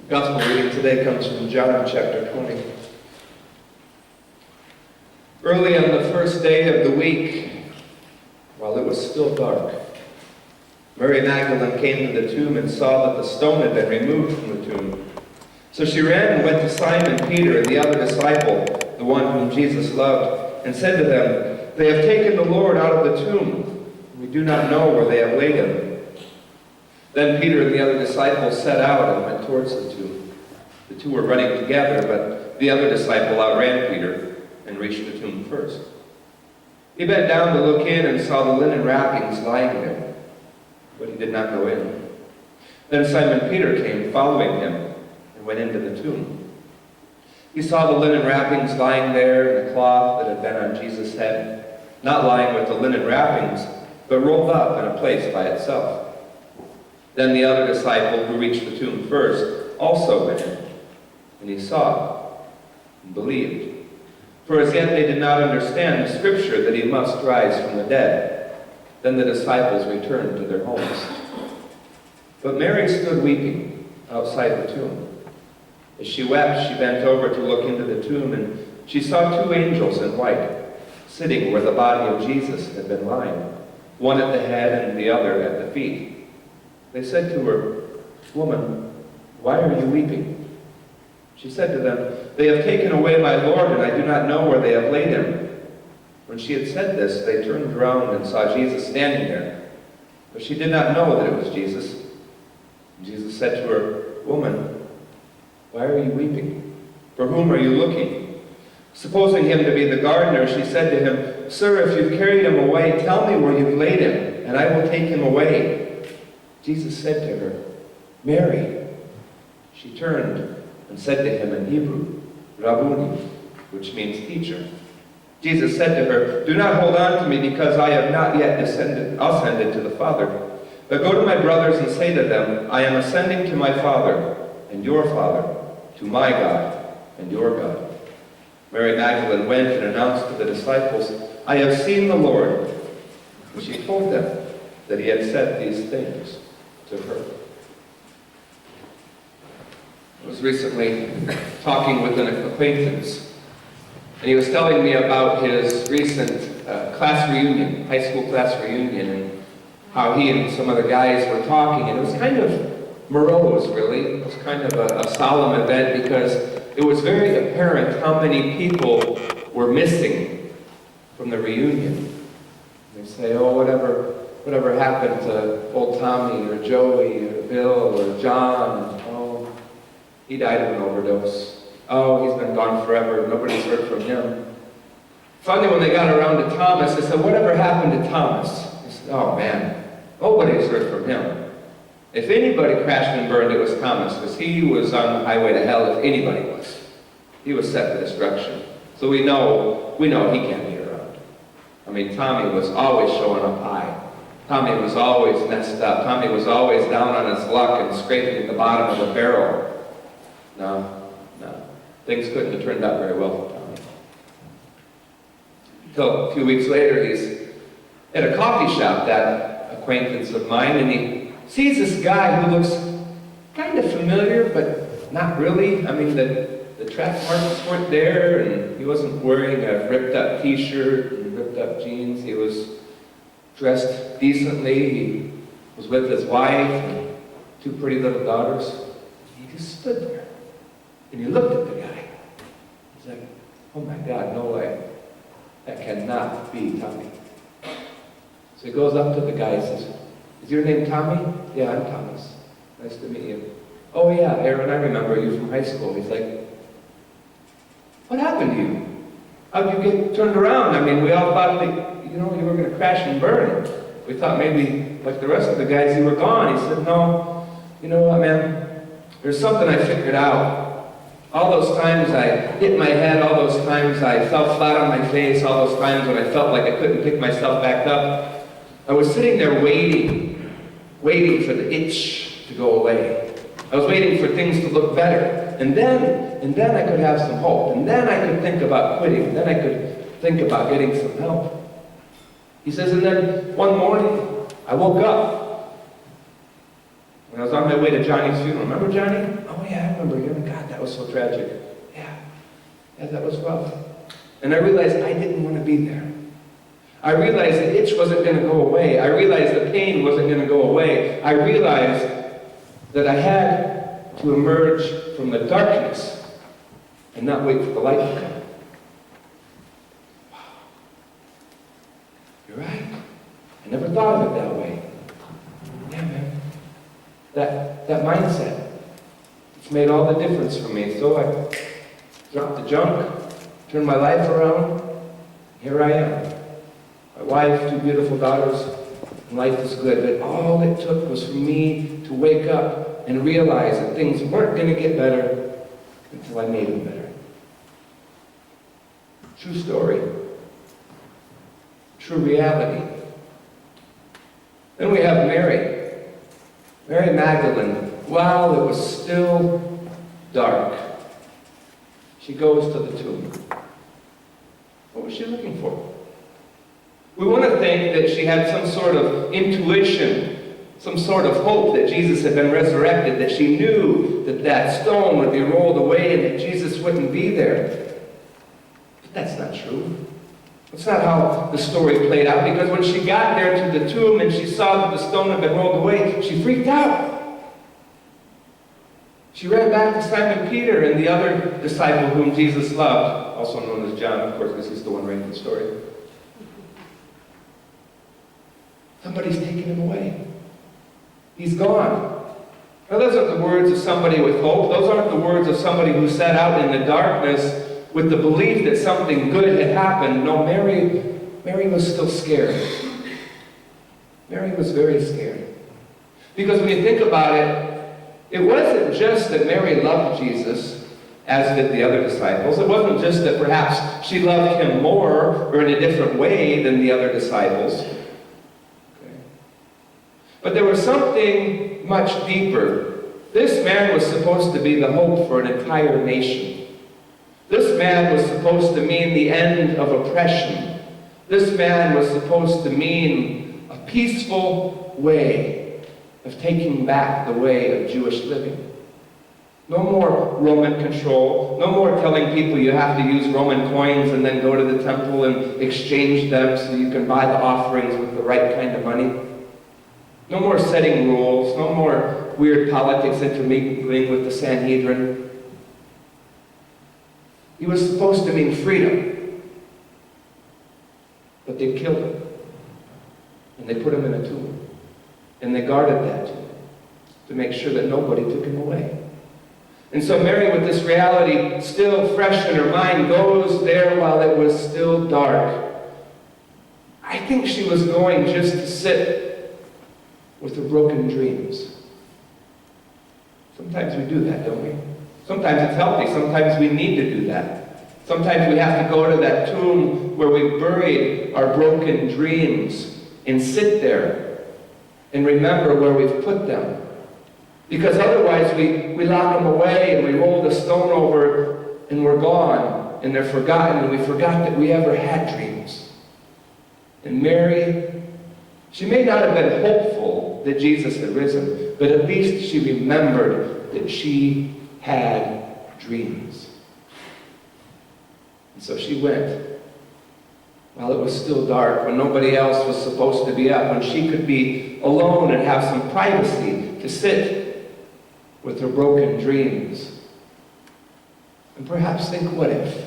Gospel reading today comes from John chapter 20. Early on the first day of the week, while it was still dark, Mary Magdalene came to the tomb and saw that the stone had been removed from the tomb. So she ran and went to Simon Peter and the other disciple, the one whom Jesus loved, and said to them, "They have taken the Lord out of the tomb. We do not know where they have laid him." Then Peter and the other disciple set out and went towards the tomb. The two were running together, but the other disciple outran Peter and reached the tomb first. He bent down to look in and saw the linen wrappings lying there, but he did not go in. Then Simon Peter came, following him, and went into the tomb. He saw the linen wrappings lying there and the cloth that had been on Jesus' head, not lying with the linen wrappings, but rolled up in a place by itself. Then the other disciple, who reached the tomb first, also went in, and he saw and believed. For as yet they did not understand the scripture that he must rise from the dead. Then the disciples returned to their homes. But Mary stood weeping outside the tomb. As she wept, she bent over to look into the tomb, and she saw two angels in white, sitting where the body of Jesus had been lying, one at the head and the other at the feet. They said to her, "Woman, why are you weeping?" She said to them, "They have taken away my Lord, and I do not know where they have laid him." When she had said this, they turned around and saw Jesus standing there. But she did not know that it was Jesus. And Jesus said to her, "Woman, why are you weeping? For whom are you looking?" Supposing him to be the gardener, she said to him, "Sir, if you've carried him away, tell me where you've laid him, and I will take him away." Jesus said to her, "Mary." She turned and said to him in Hebrew, "Rabboni," which means teacher. Jesus said to her, "Do not hold on to me, because I have not yet ascended to the Father. But go to my brothers and say to them, I am ascending to my Father and your Father, to my God and your God." Mary Magdalene went and announced to the disciples, "I have seen the Lord." And she told them that he had said these things to her. I was recently talking with an acquaintance, and he was telling me about his recent class reunion, high school class reunion, and how he and some other guys were talking, and it was kind of morose, really. It was kind of a solemn event because it was very apparent how many people were missing from the reunion. They say, "Oh, whatever happened to old Tommy or Joey or Bill or John? Oh, he died of an overdose. Oh, he's been gone forever. Nobody's heard from him." Finally, when they got around to Thomas, they said, "Whatever happened to Thomas?" They said, "Oh, man, nobody's heard from him. If anybody crashed and burned, it was Thomas, because he was on the highway to hell if anybody was. He was set for destruction. So we know he can't be around." I mean, Tommy was always showing up high. Tommy was always messed up. Tommy was always down on his luck and scraping the bottom of the barrel. No. Things couldn't have turned out very well for Tommy. Until a few weeks later, he's at a coffee shop, that acquaintance of mine, and he sees this guy who looks kind of familiar, but not really. I mean, the track marks weren't there, and he wasn't wearing a ripped-up t-shirt and ripped-up jeans. He was dressed decently. He was with his wife and two pretty little daughters. He just stood there, and he looked at the guy. He's like, "Oh my God, no way. That cannot be Tommy." So he goes up to the guy and says, "Is your name Tommy?" "Yeah, I'm Thomas. Nice to meet you." "Oh yeah, Aaron, I remember you from high school." He's like, "What happened to you? How'd you get turned around? I mean, we all thought that, you were going to crash and burn. We thought maybe, like the rest of the guys, you were gone." He said, "No, you know what, man? There's something I figured out. All those times I hit my head, all those times I fell flat on my face, all those times when I felt like I couldn't pick myself back up, I was sitting there waiting for the itch to go away. I was waiting for things to look better. And then I could have some hope. And then I could think about quitting. And then I could think about getting some help." He says, "And then one morning, I woke up. When I was on my way to Johnny's funeral." Remember Johnny? "Oh oh yeah, I remember hearing, God, that was so tragic. Yeah, that was rough. And I realized I didn't want to be there. I realized the itch wasn't going to go away. I realized the pain wasn't going to go away. I realized that I had to emerge from the darkness and not wait for the light to come. Wow. You're right. I never thought of it that way. Yeah, man. That mindset, it's made all the difference for me. So I dropped the junk, turned my life around. Here I am. My wife, 2 beautiful daughters, and life is good. But all it took was for me to wake up and realize that things weren't going to get better until I made them better. True story. True reality. Then we have Mary. Mary Magdalene, while it was still dark, she goes to the tomb. What was she looking for? We want to think that she had some sort of intuition, some sort of hope that Jesus had been resurrected, that she knew that that stone would be rolled away and that Jesus wouldn't be there. But that's not true. That's not how the story played out, because when she got there to the tomb and she saw that the stone had been rolled away, she freaked out. She ran back to Simon Peter and the other disciple whom Jesus loved, also known as John, of course, because he's the one writing the story. Somebody's taken him away. He's gone. Now, those aren't the words of somebody with hope. Those aren't the words of somebody who sat out in the darkness with the belief that something good had happened. No, Mary was still scared. Mary was very scared. Because when you think about it, it wasn't just that Mary loved Jesus, as did the other disciples. It wasn't just that perhaps she loved him more or in a different way than the other disciples. Okay. But there was something much deeper. This man was supposed to be the hope for an entire nation. This man was supposed to mean the end of oppression. This man was supposed to mean a peaceful way of taking back the way of Jewish living. No more Roman control. No more telling people you have to use Roman coins and then go to the temple and exchange them so you can buy the offerings with the right kind of money. No more setting rules. No more weird politics intermingling with the Sanhedrin. He was supposed to mean freedom. But they killed him. And they put him in a tomb. And they guarded that tomb to make sure that nobody took him away. And so Mary, with this reality still fresh in her mind, goes there while it was still dark. I think she was going just to sit with her broken dreams. Sometimes we do that, don't we? Sometimes it's healthy. Sometimes we need to do that. Sometimes we have to go to that tomb where we buried our broken dreams and sit there and remember where we've put them. Because otherwise we lock them away and we roll the stone over and we're gone and they're forgotten and we forgot that we ever had dreams. And Mary, she may not have been hopeful that Jesus had risen, but at least she remembered that she had dreams. And so she went while it was still dark, when nobody else was supposed to be up, when she could be alone and have some privacy to sit with her broken dreams. And perhaps think, what if?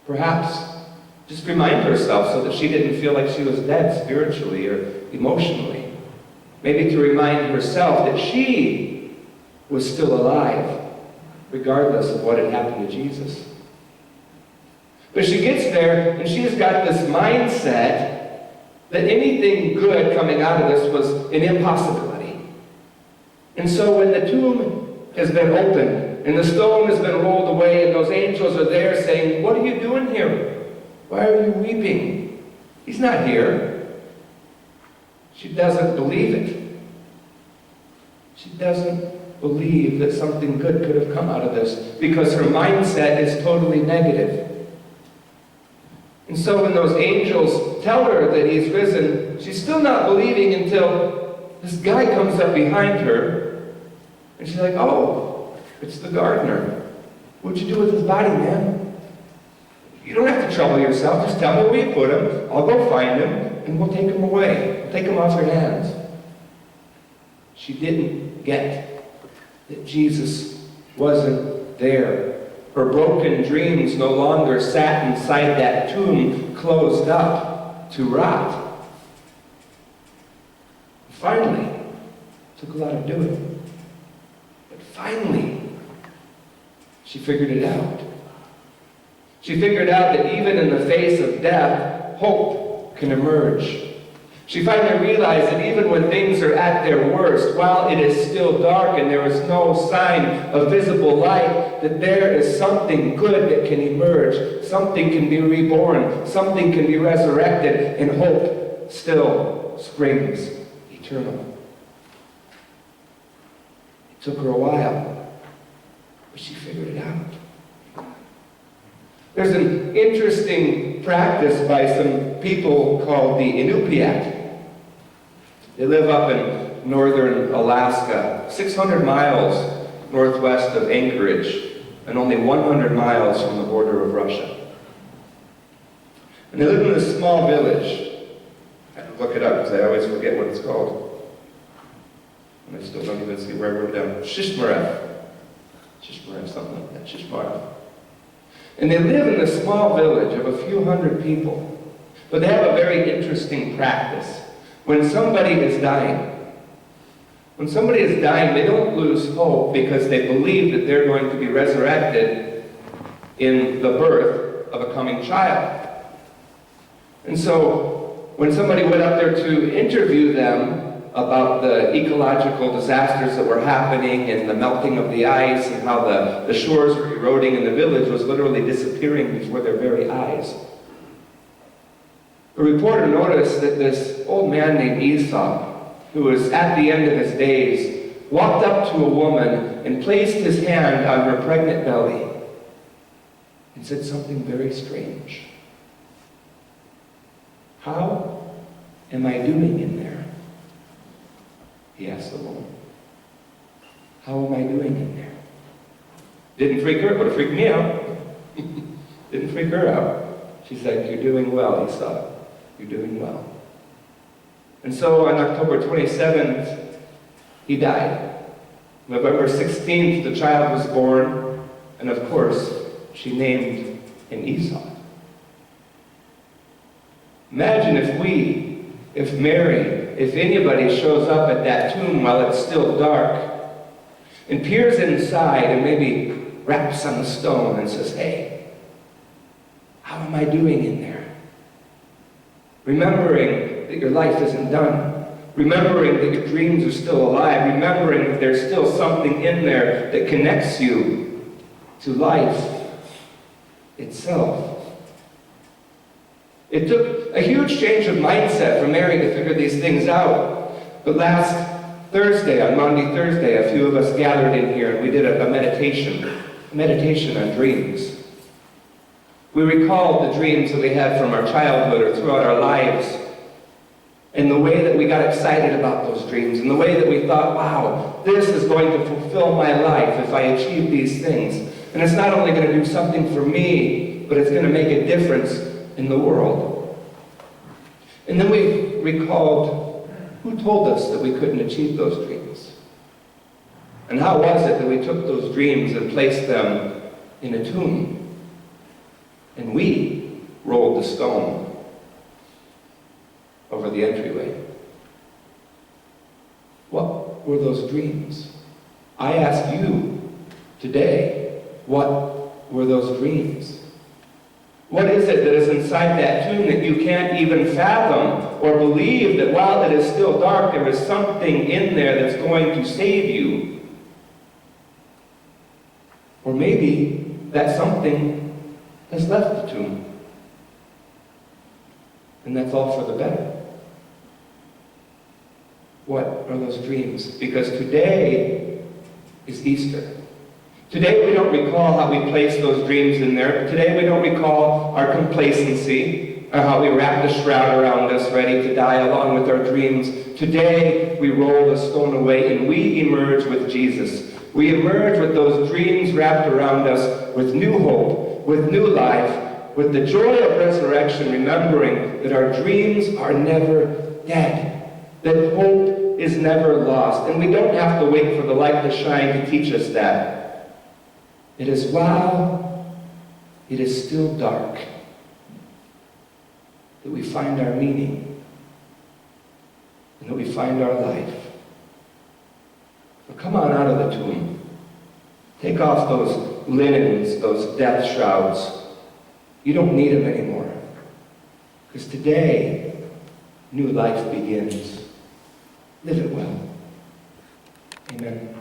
Perhaps just remind herself so that she didn't feel like she was dead spiritually or emotionally. Maybe to remind herself that she was still alive, regardless of what had happened to Jesus. But she gets there, and she's got this mindset that anything good coming out of this was an impossibility. And so when the tomb has been opened, and the stone has been rolled away, and those angels are there saying, "What are you doing here? Why are you weeping? He's not here." She doesn't believe it. She doesn't believe that something good could have come out of this, because her mindset is totally negative. And so when those angels tell her that he's risen, she's still not believing until this guy comes up behind her, and she's like, "Oh, It's the gardener. What'd you do with his body, man? You don't have to trouble yourself. Just tell me where you put him. I'll go find him, and we'll take him away. We'll take him off your hands. She didn't get that Jesus wasn't there. Her broken dreams no longer sat inside that tomb, closed up to rot. Finally, it took a lot of doing, but finally, she figured it out. She figured out that even in the face of death, hope can emerge. She finally realized that even when things are at their worst, while it is still dark and there is no sign of visible light, that there is something good that can emerge. Something can be reborn. Something can be resurrected, and hope still springs eternal. It took her a while, but she figured it out. There's an interesting practice by some people called the Inupiat. They live up in northern Alaska, 600 miles northwest of Anchorage, and only 100 miles from the border of Russia. And they live in this small village. I have to look it up because I always forget what it's called. And I still don't even see where I wrote it down. Shishmarev, something like that. Shishmarev. And they live in this small village of a few hundred people. But they have a very interesting practice. When somebody is dying, they don't lose hope because they believe that they're going to be resurrected in the birth of a coming child. And so, when somebody went up there to interview them about the ecological disasters that were happening and the melting of the ice and how the shores were eroding and the village was literally disappearing before their very eyes, the reporter noticed that this old man named Esau, who was at the end of his days, walked up to a woman and placed his hand on her pregnant belly and said something very strange. "How am I doing in there?" he asked the woman. "How am I doing in there?" Didn't freak her, it would have freaked me out. Didn't freak her out. She said, "You're doing well, Esau. You're doing well." And so on October 27th, he died. November 16th, the child was born, and of course, she named him Esau. Imagine if Mary, if anybody shows up at that tomb while it's still dark, and peers inside and maybe raps on the stone and says, "Hey, how am I doing in there?" Remembering that your life isn't done. Remembering that your dreams are still alive. Remembering that there's still something in there that connects you to life itself. It took a huge change of mindset for Mary to figure these things out. But last Thursday, on Maundy Thursday, a few of us gathered in here and we did a meditation on dreams. We recalled the dreams that we had from our childhood or throughout our lives, and the way that we got excited about those dreams, and the way that we thought, wow, this is going to fulfill my life if I achieve these things. And it's not only going to do something for me, but it's going to make a difference in the world. And then we recalled who told us that we couldn't achieve those dreams. And how was it that we took those dreams and placed them in a tomb? And we rolled the stone over the entryway. What were those dreams? I ask you today, what were those dreams? What is it that is inside that tomb that you can't even fathom or believe that while it is still dark, there is something in there that's going to save you? Or maybe that something has left the tomb. And that's all for the better. What are those dreams? Because today is Easter. Today we don't recall how we placed those dreams in there. Today we don't recall our complacency or how we wrapped a shroud around us ready to die along with our dreams. Today we roll the stone away and we emerge with Jesus. We emerge with those dreams wrapped around us, with new hope, with new life, with the joy of resurrection, remembering that our dreams are never dead, that hope is never lost, and we don't have to wait for the light to shine to teach us that. It is while it is still dark that we find our meaning and that we find our life. So come on out of the tomb. Take off those linens, those death shrouds. You don't need them anymore. Because today, new life begins. Live it well. Amen.